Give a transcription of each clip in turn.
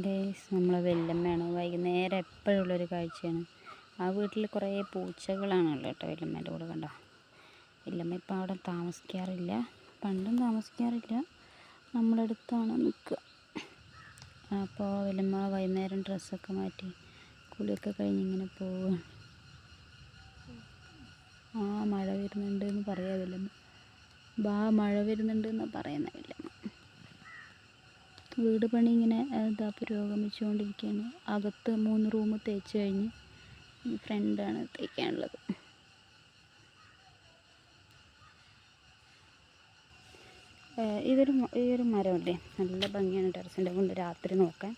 Guys, നമ്മളെ വല്യമ്മയാണ്. വൈകുന്നേരം എപ്പോഴുള്ളൊരു കാഴ്ചയാണ്. ആ വീട്ടിൽ കുറേ പൂച്ചകളാണുള്ളത് കേട്ടോ. വല്യമ്മേൻ്റെ കൂടെ കണ്ടോ. വല്യമ്മ ഇപ്പം അവിടെ താമസിക്കാറില്ല, പണ്ടും താമസിക്കാറില്ല, നമ്മളടുത്താണ് നിൽക്കുക. അപ്പോൾ വല്യമ്മ വൈകുന്നേരം ഡ്രസ്സൊക്കെ മാറ്റി കുളിയൊക്കെ കഴിഞ്ഞ് ഇങ്ങനെ പോവുകയാണ്. മഴ വരുന്നുണ്ട് എന്ന് പറയാം വല്യമ്മ. മഴ വരുന്നുണ്ട് എന്നാണ് പറയുന്നത് വല്യമ്മ. വീട് പണി ഇങ്ങനെ പുരോഗമിച്ചുകൊണ്ടിരിക്കുകയാണ്. അകത്ത് 3 റൂം തേച്ച് കഴിഞ്ഞ് ഫ്രണ്ടാണ് തേക്കാനുള്ളത്. ഈ ഒരു മരമല്ലേ, നല്ല ഭംഗിയാണ് ടെറസിൻ്റെ മുകളിൽ രാത്രി നോക്കാൻ.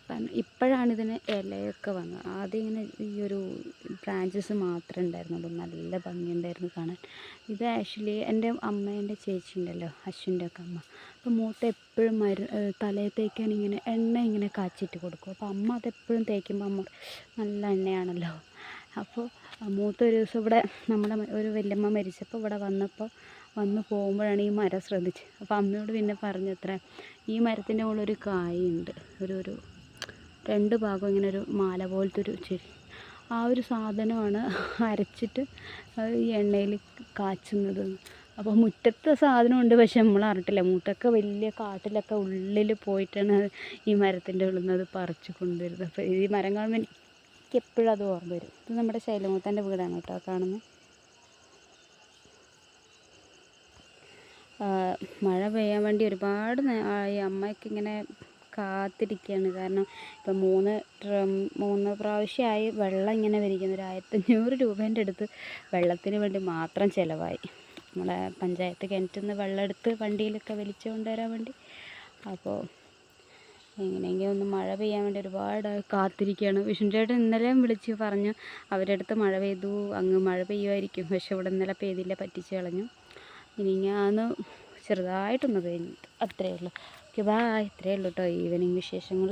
കാരണം ഇപ്പോഴാണ് ഇതിന് ഇലയൊക്കെ വന്നത്. ആദ്യം ഇങ്ങനെ ഈ ഒരു ബ്രാഞ്ചസ് മാത്രമേ ഉണ്ടായിരുന്നുള്ളൂ. നല്ല ഭംഗിയുണ്ടായിരുന്നു കാണാൻ. ഇത് ആക്ച്വലി എൻ്റെ അമ്മേൻ്റെ ചേച്ചി ഉണ്ടല്ലോ, അശ്വിൻ്റെ ഒക്കെ അമ്മ. അപ്പോൾ മൂത്ത എപ്പോഴും തലയിൽ തേക്കാൻ ഇങ്ങനെ എണ്ണ ഇങ്ങനെ കാച്ചിട്ട് കൊടുക്കും. അപ്പോൾ അമ്മ അതെപ്പോഴും തേക്കുമ്പോൾ അമ്മ നല്ല എണ്ണയാണല്ലോ. അപ്പോൾ മൂത്ത ഒരു ദിവസം ഇവിടെ നമ്മുടെ ഒരു വല്യമ്മ മരിച്ചപ്പോൾ ഇവിടെ വന്ന് പോകുമ്പോഴാണ് ഈ മരം ശ്രദ്ധിച്ചത്. അപ്പോൾ അമ്മയോട് പിന്നെ പറഞ്ഞത്ര, ഈ മരത്തിൻ്റെ മുകളിൽ ഒരു കായുണ്ട്, ഒരു 2 ഭാഗം ഇങ്ങനെ ഒരു മാല പോലത്തെ ഒരു ചെടി. ആ ഒരു സാധനമാണ് അരച്ചിട്ട് ഈ എണ്ണയിൽ കാച്ചുന്നത്. അപ്പോൾ മുറ്റത്തെ സാധനമുണ്ട്, പക്ഷെ നമ്മൾ അറിഞ്ഞിട്ടില്ല. മൂത്തൊക്കെ വലിയ കാട്ടിലൊക്കെ ഉള്ളിൽ പോയിട്ടാണ് ഈ മരത്തിൻ്റെ ഉള്ളിൽ നിന്ന് അത് പറിച്ച് കൊണ്ടുവരുന്നത്. അപ്പോൾ ഈ മരം കാണുമ്പോൾ എനിക്ക് എപ്പോഴും അത് ഓർമ്മ വരും. ഇത് നമ്മുടെ ശൈലമൂത്തൻ്റെ വീടാണ് കേട്ടോ കാണുന്നത്. മഴ പെയ്യാൻ വേണ്ടി ഒരുപാട് ഈ അമ്മയ്ക്ക് ഇങ്ങനെ കാത്തിരിക്കുകയാണ്. കാരണം ഇപ്പം 3 പ്രാവശ്യമായി വെള്ളം ഇങ്ങനെ വരിക്കുന്നു. 1500 രൂപേൻ്റെ അടുത്ത് വെള്ളത്തിന് വേണ്ടി മാത്രം ചിലവായി. നമ്മളെ പഞ്ചായത്ത് കിണറ്റിൽ നിന്ന് വെള്ളം എടുത്ത് വണ്ടിയിലൊക്കെ വലിച്ചു കൊണ്ടുവരാൻ വേണ്ടി. അപ്പോൾ എങ്ങനെയെങ്കിലും ഒന്ന് മഴ പെയ്യാൻ വേണ്ടി ഒരുപാട് കാത്തിരിക്കുകയാണ്. വിഷ്ണുചേട്ടൻ ഇന്നലെയും വിളിച്ച് പറഞ്ഞു അവരുടെ അടുത്ത് മഴ പെയ്തു, അങ്ങ് മഴ പെയ്യുമായിരിക്കും. പക്ഷെ ഇവിടെ ഇന്നലെ പെയ്തില്ല, പറ്റിച്ച് കളഞ്ഞു. ഇനി ഞാൻ ചെറുതായിട്ടൊന്ന് കഴിഞ്ഞു, അത്രയേ ഉള്ളൂ. Okay, bye. ഇത്രയേ ഉള്ളൂ കേട്ടോ ഈവനിങ് വിശേഷങ്ങൾ.